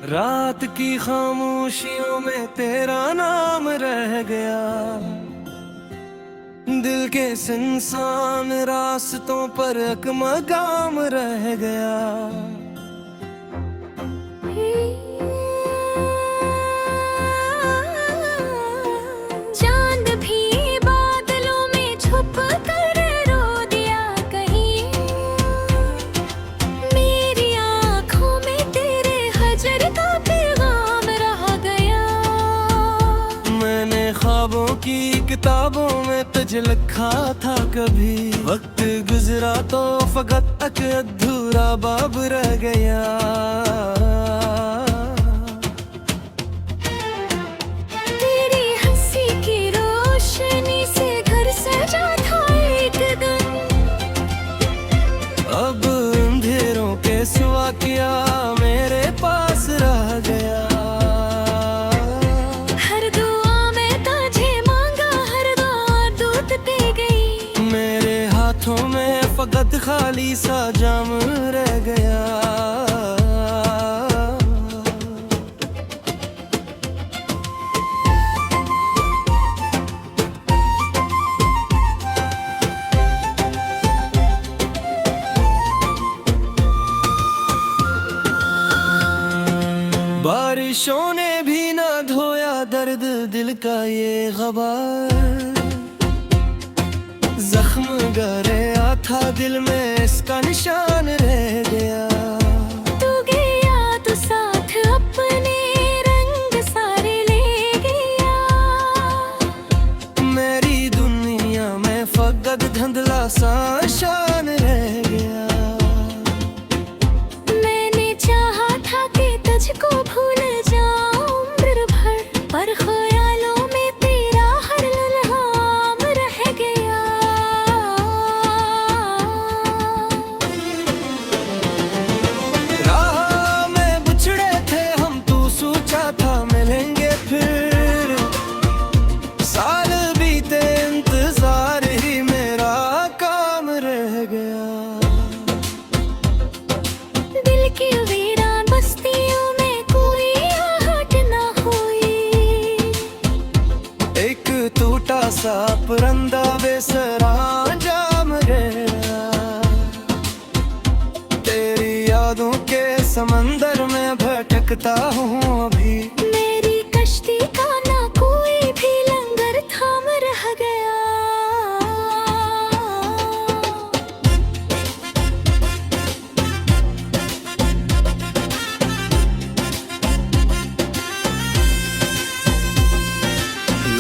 रात की खामोशियों में तेरा नाम रह गया। दिल के सुनसान रास्तों पर एक मकाम रह गया। चांद भी बादलों में छुप कर रो दिया कहीं। मेरी आँखों में तेरे हजर का पैगाम रह गया। मैंने ख्वाबों की किताबों में तुझे लिखा था कभी। वक्त गुजरा तो फकत एक अधूरा बाब रह गया। तेरी हंसी की रोशनी से घर सजा था एक दिन। अब अंधेरों के सिवा क्या मेरे पास रह गया। हर दुआ में तुझे मांगा, हर दुआ दूध दे गई। मेरे हाथों में फकत खाली सा जाम रह गया। बारिशों ने भी ना धोया दर्द दिल का ये ग़बार। जख्म गहरा था दिल में इसका निशान रह गया। तू गया तो साथ अपने रंग सारे ले गया। मेरी दुनिया में फकत धुंधला सा शान रह गया। मैंने चाहा था कि तुझको भूल जाऊं उम्र भर, पर ख्यालों में तेरा हर लम्हा रह गया। राह में बिछड़े थे हम, तू सोचा था मिलेंगे फिर। साल बीते इंतजार ही मेरा काम रह गया। दिल की वीरान बस्तियों में कोई आहट ना हुई। एक टूटा सा परिंदा बेसरा जाम गया। तेरी यादों के समंदर में भटकता हूँ अभी। मेरी कश्ती का ना कोई भी लंगर थाम रह गया।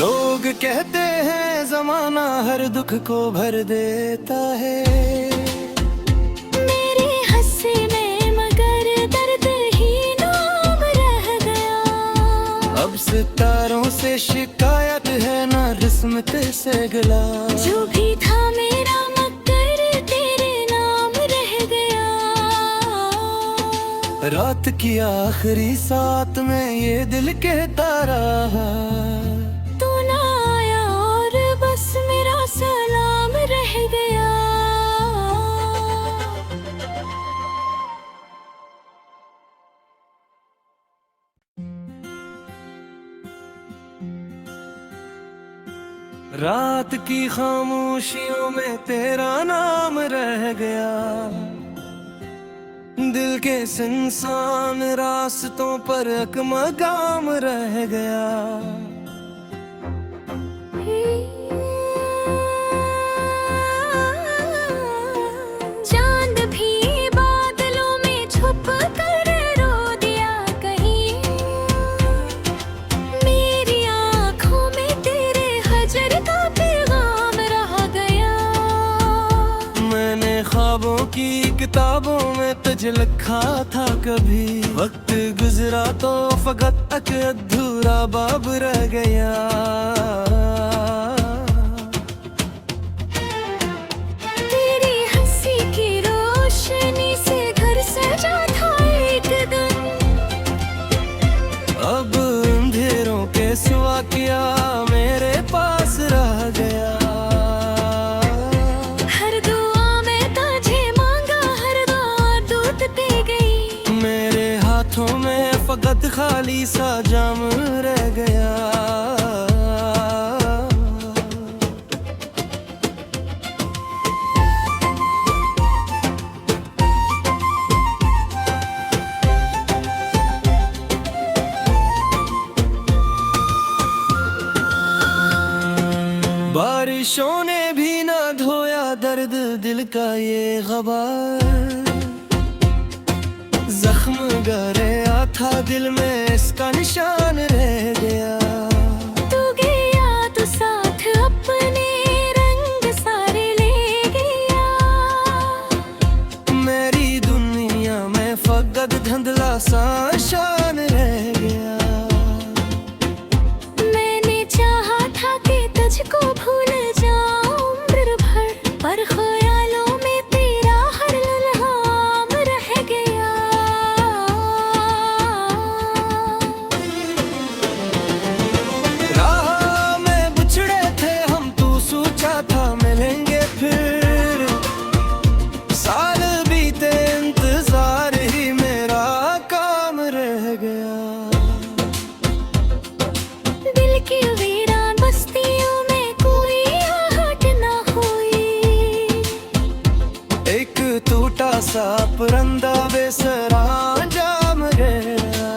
लोग कहते हैं जमाना हर दुख को भर देता है। मेरे हंसी में मगर दर्द ही नाम रह गया। अब सितारों से शिकायत है ना किस्मत से गिला। जो भी था मेरा मगर तेरे नाम रह गया। रात की आखिरी साथ में ये दिल कहता रहा। तू ना आया और बस मेरा सलाम रह गया। रात की खामोशियों में तेरा नाम रह गया। दिल के सुनसान रास्तों पर एक मकाम रह गया। चांद भी बादलों में छुप कर रो दिया कहीं। मेरी आँखों में तेरे हजर का पैगाम रह गया। मैंने ख्वाबों की किताबों में तुझे लिखा था कभी। वक्त गुजरा तो फकत एक अधूरा बाब रह गया। तेरी हंसी की रोशनी से घर सजा था एक दिन। अब अंधेरों के सिवा क्या मेरे पास रह गया। हर दुआ में तुझे मांगा, हर दुआ दूध दे गई। मेरे हाथों में फकत फकत खाली सा जाम रह गया। बारिशों ने भी ना धोया दर्द दिल का ये ग़बार, जख्म गहरा था दिल में इसका निशान रह गया। तू गया तो साथ अपने रंग सारे ले गया, मेरी दुनिया में फकत धुंधला सा शान रह गया। मैंने चाहा था कि तुझको भूल जाऊं उम्र भर, पर ख्यालों में तेरा हर लम्हा रह गया। राह में बिछड़े थे हम, तू सोचा था मिलेंगे फिर। साल बीते इंतजार ही मेरा काम रह गया। दिल की वीरान बस्तियों में कोई आहट ना हुई, एक टूटा सा परिंदा बेसरा जाम गया।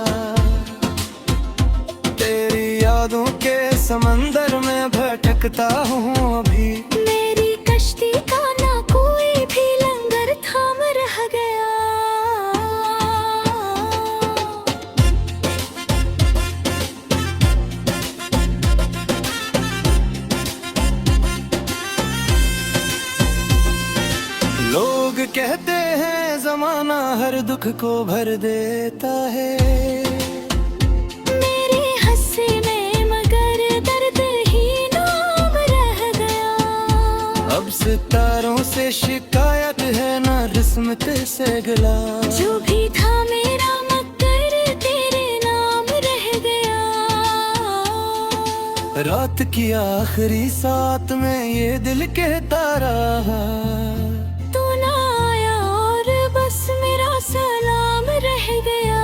तेरी यादों के समंदर में भटकता हूँ अभी, मेरी कश्ती का ना कोई भी लंगर थाम रह गया। लोग कहते हैं जमाना हर दुख को भर देता है। मेरे हंसी में मगर दर्द ही नाम रह गया। अब सितारों से शिकायत है ना किस्मत से गिला। जो भी था मेरा मगर तेरे नाम रह गया। रात की आखिरी साथ में ये दिल कहता रहा, तू ना आया और बस मेरा सलाम रह गया।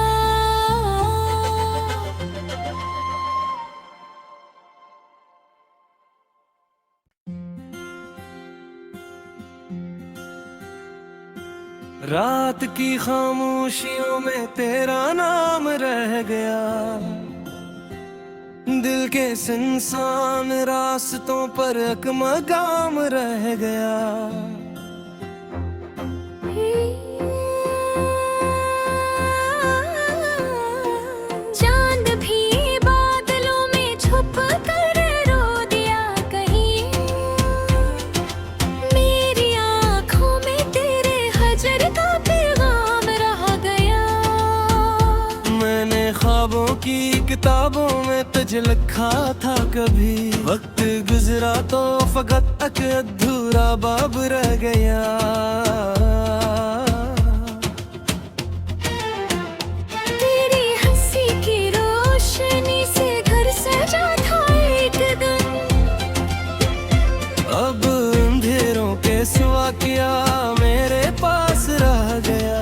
रात की खामोशियों में तेरा नाम रह गया। दिल के सुनसान रास्तों पर एक मकाम रह गया। चांद भी बादलों में छुप कर रो दिया कहीं, मेरी आँखों में तेरे हजर का पैगाम रह गया। मैंने ख्वाबों की किताबों में तुझे लिखा था कभी, वक्त गुजरा तो फकत एक अधूरा बाब रह गया। तेरी हंसी की रोशनी से घर सजा था एक दिन, अब अंधेरों के सिवा क्या मेरे पास रह गया।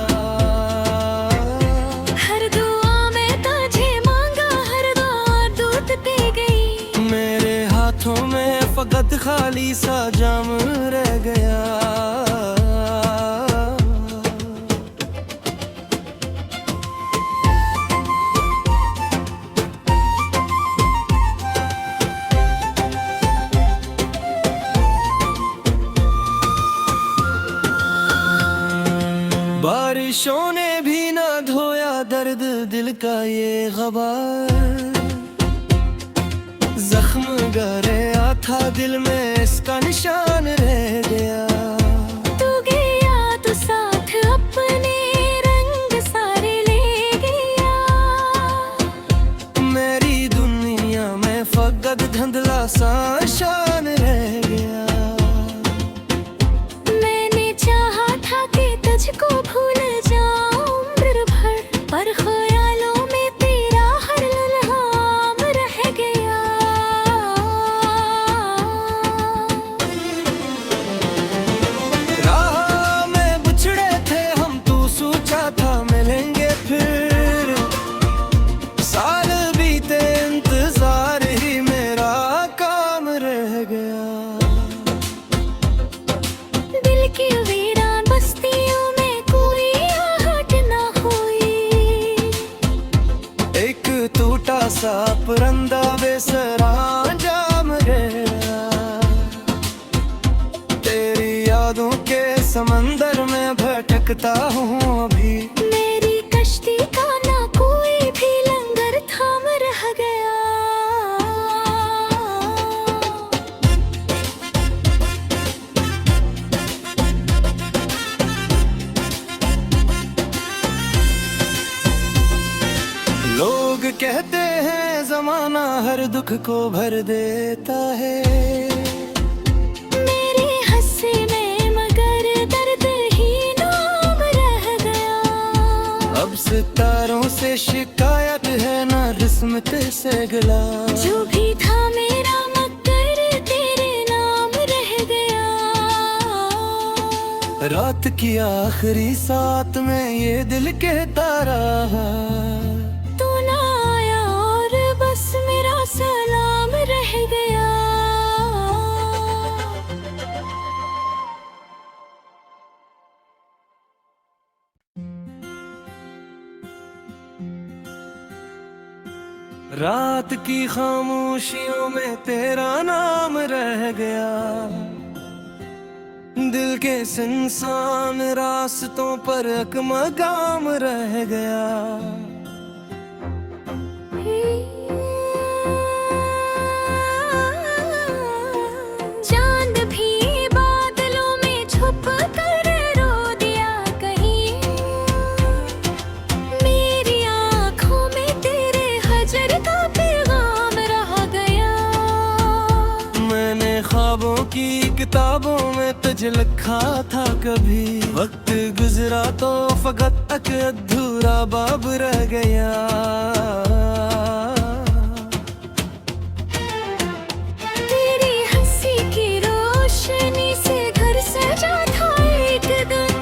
हर दुआ में तुझे मांगा, हर दुआ दूत दे गई। मेरे हाथों में फकत खाली सा जाम रह गया। बारिशों ने भी ना धोया दर्द दिल का ये ग़बार, जख्म गहरा था दिल में इसका निशान रह गया। तू गया तो साथ अपने रंग सारे ले गया, मेरी दुनिया में फकत धुंधला सा शान रह गया। मैंने चाहा था कि तुझको भूल जाऊं उम्र भर, पर ख्यालों में तेरा हर लम्हा रह गया। में भटकता हूँ अभी। मेरी कश्ती का ना कोई भी लंगर थाम रह गया। लोग कहते हैं जमाना हर दुख को भर देता है। मेरी हंसी में मगर दर्द ही नाम रह गया। अब सितारों से शिकायत है ना किस्मत से गिला। जो भी था मेरा मगर तेरे नाम रह गया। रात की आखिरी सात में ये दिल कहता रहा, तू ना आया और बस मेरा सलाम रह गया। रात की खामोशियों में तेरा नाम रह गया। दिल के सुनसान रास्तों पर एक मकाम रह गया। चांद भी बादलों में छुप कर रो दिया कहीं। मेरी आँखों में तेरे हजर का पैगाम रह गया। मैंने ख्वाबों की किताबों में तुझे लिखा था कभी। वक्त गुजरा तो फकत एक अधूरा बाब रह गया। तेरी हंसी की रोशनी से घर सजा था एक दिन।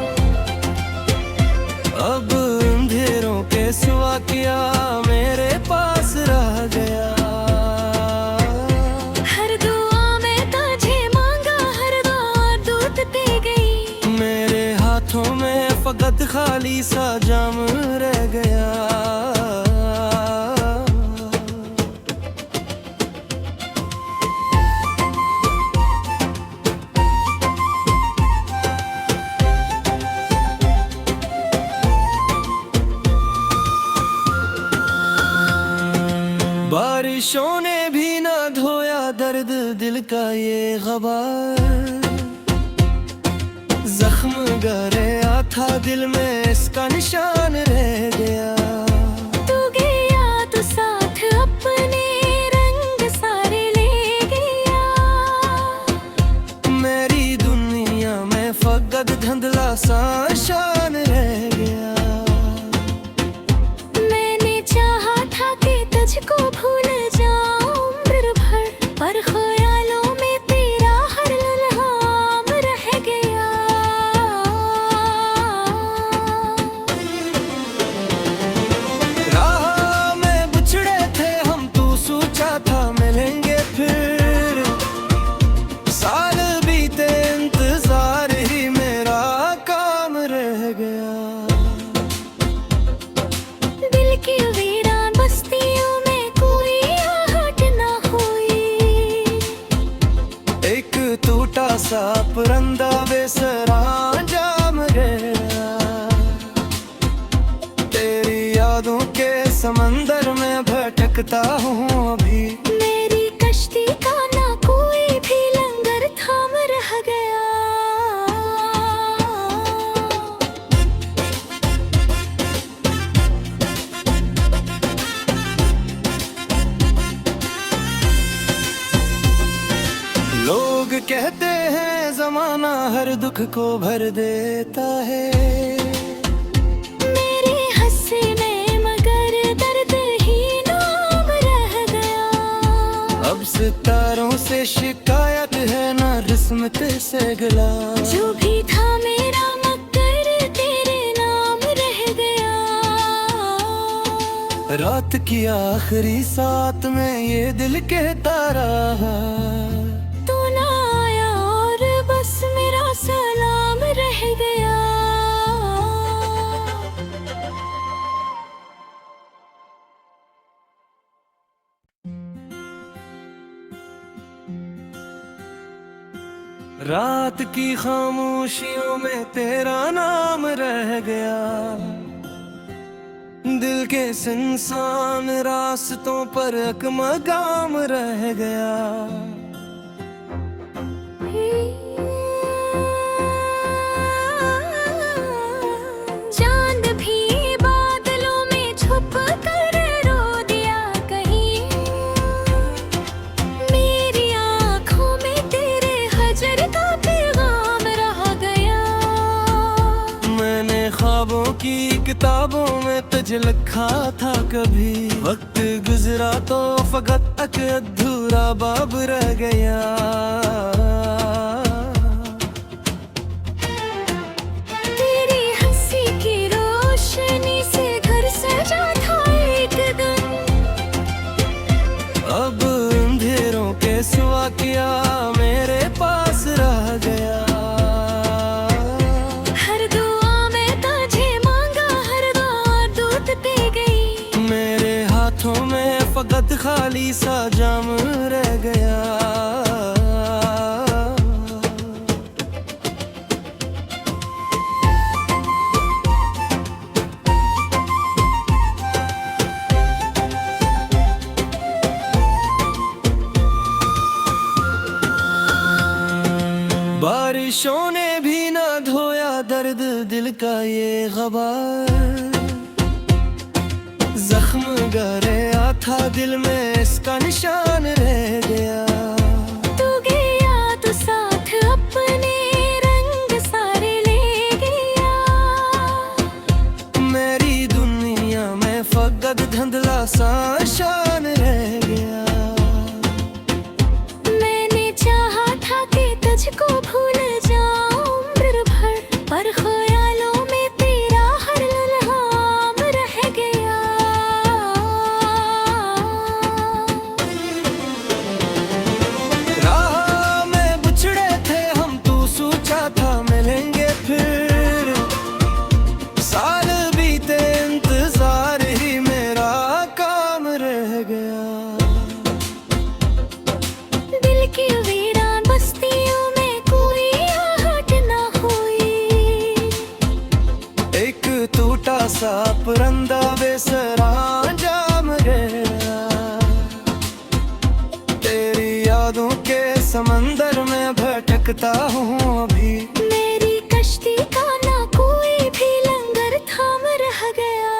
अब अंधेरों के सिवा क्या मेरे पास रह गया। हर दुआ में तुझे मांगा, हर दुआ दूध दे गई। मेरे हाथों में फकत खाली सा जाम रह गया। बारिशों ने भी ना धोया दर्द दिल का ये ग़बार। जख्म गहरा था दिल में इसका निशान रह गया। तू गया तो साथ अपने रंग सारे ले गया। मेरी दुनिया में फकत धुंधला सा शान रह गया। मैंने चाहा था कि तुझको भूल जाऊं उम्र भर, पर ख्यालों में तेरा हर लम्हा रह गया। राह में बिछड़े थे हम, तू सोचा था मिलेंगे फिर। साल बीते इंतजार ही मेरा काम रह गया। दिल की वीरान बस्तियों में कोई आहट ना हुई। एक टूटा सा परिंदा बेसरा जाम गया। तेरी यादों के समंदर में भटकता हूँ अभी। मेरी कश्ती का ना कोई भी लंगर थाम रह गया। लोग कहते हैं जमाना हर दुख को भर देता है। मेरी हंसी में मगर दर्द ही नाम रह गया। अब सितारों से शिकायत है ना किस्मत से गिला। जो भी था मेरा मगर तेरे नाम रह गया। रात की आखिरी सात में ये दिल कहता रहा, तू ना आया और बस मेरा सलाम रह गया। रात की खामोशियों में तेरा नाम रह गया, दिल के सुनसान रास्तों पर अकमगाम रह गया। चांद भी बादलों में छुप कर रो दिया कहीं, मेरी आँखों में तेरे हजर का पैगाम रह गया। मैंने ख्वाबों की किताबों में तुझे लिखा था, कभी वक्त गुजरा तो फकत एक अधूरा बाब रह गया। तेरी हंसी की रोशनी से घर सजा था एक दिन, अब अंधेरों के सिवा क्या मेरे पास रह गया। हर दुआ में तुझे मांगा, हर दुआ दूध दे गई, मेरे हाथों में फकत खाली सा जाम रह गया। बारिशों ने भी ना धोया दर्द दिल का ये ग़बार, जख्म गहरा था दिल में इसका निशान रह गया। तू गया तो साथ अपने रंग सारे ले गया, मेरी दुनिया में फकत धुंधला सा शान रह गया। मैंने चाहा था कि तुझको भूल जाऊं उम्र भर, पर ख्यालों में तेरा हर लम्हा रह गया। राह में बिछड़े थे हम, तू सोचा था मिलेंगे फिर, साल बीते इंतजार ही मेरा काम रह गया। दिल की वीरान बस्तियों में कोई आहट ना हुई, एक टूटा सा परिंदा बेसरा जाम गया। तेरी यादों के समंदर में भटकता हूँ अभी, मेरी कश्ती का ना कोई भी लंगर थाम रह गया।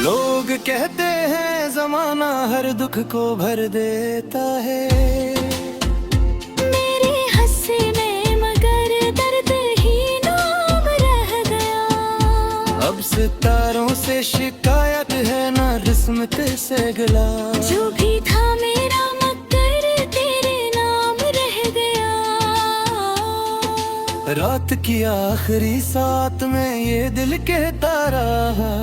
लोग कहते हैं जमाना हर दुख को भर देता है, मेरे हंसी में मगर दर्द ही नाम रह गया। अब सितारों से शिकायत है ना किस्मत से गिला, जो भी था मेरा मगर तेरे नाम रह गया। रात की आखिरी साथ में ये दिल कहता रहा,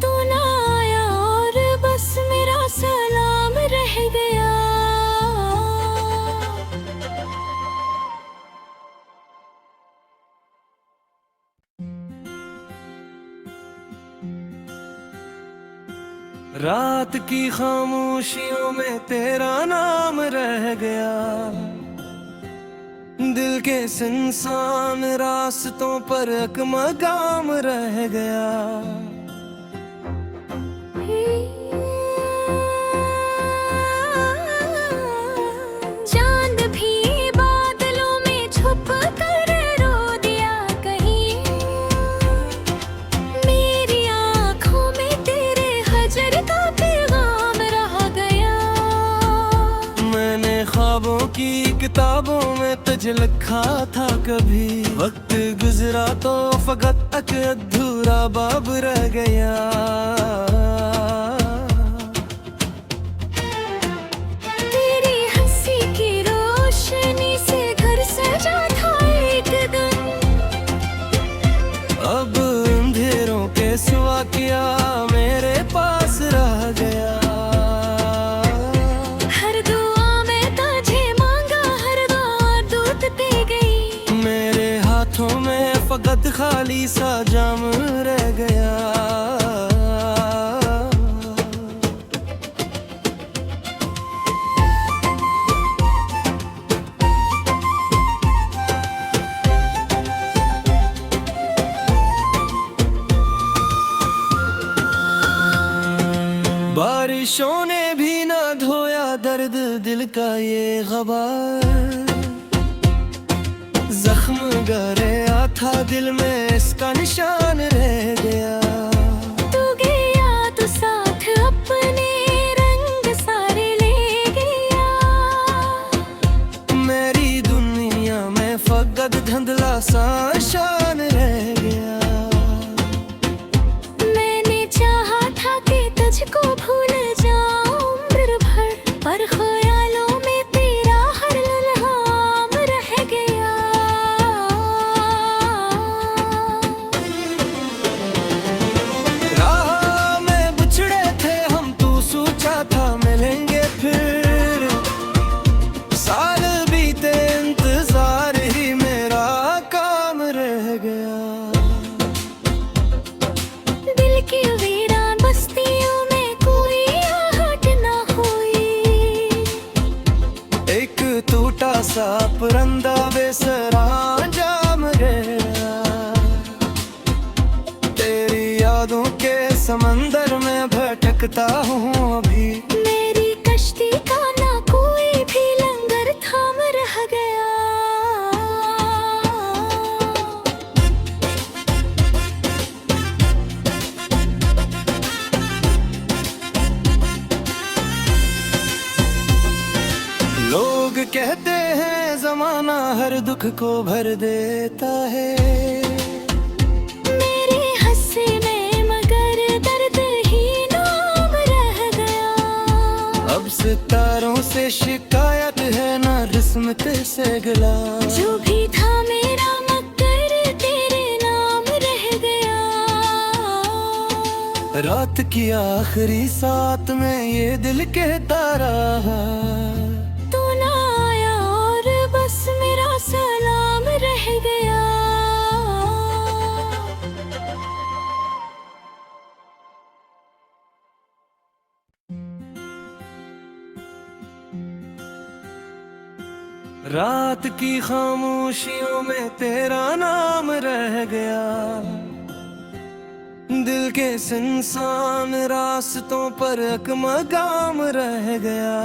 तू ना आया और बस मेरा सलाम रह गया। रात की खामोशियों में तेरा नाम रह गया, दिल के सुनसान रास्तों पर अकमगाम रह गया। चांद भी बादलों में छुप कर रो दिया कहीं, मेरी आँखों में तेरे हजर का पैगाम रह गया। मैंने ख्वाबों की किताबों में तुझे लिखा था, कभी वक्त गुजरा तो फकत एक अधूरा बाब रह गया। तेरी हंसी की रोशनी से घर सजा था एक दिन, अब अंधेरों के सिवा क्या मेरे पास रह गया। हर दुआ में तुझे मांगा, हर दुआ दूध दे गई, मेरे हाथों में फकत खाली सा जाम रह गया। बारिशों ने भी ना धोया दर्द दिल का ये ग़बार, जख्म गहरा था दिल में इसका निशान रह गया। तू गया तो साथ अपने रंग सारे ले गया। मेरी दुनिया में फकत धुंधला सा शान रह गया। मैंने चाहा था कि तुझको भूल जाऊं उम्र भर, पर ख्यालों में तेरा हर लम्हा रह गया। राह में बिछड़े थे हम, तू सोचा था मिलेंगे फिर। साल बीते इंतजार ही मेरा काम रह गया। दिल की वीरान बस्तियों में कोई आहट ना हुई। एक टूटा सा परिंदा बेसरा जाम गया। तेरी यादों के समंदर में भटकता हूँ अभी। मेरी कश्ती का ना कोई भी लंगर थाम रह गया। लोग कहते हैं जमाना हर दुख को भर देता है। मेरे हंसे में मगर दर्द ही नाम रह गया। अब सितारों से शिकायत है ना किस्मत से गिला। जो भी था मेरा मगर तेरे नाम रह गया। रात की आखिरी साथ में ये दिल कहता रहा, तू ना आया और बस मेरा सलाम रह गया। रात की खामोशियों में तेरा नाम रह गया। दिल के सुनसान रास्तों पर एक मकाम रह गया।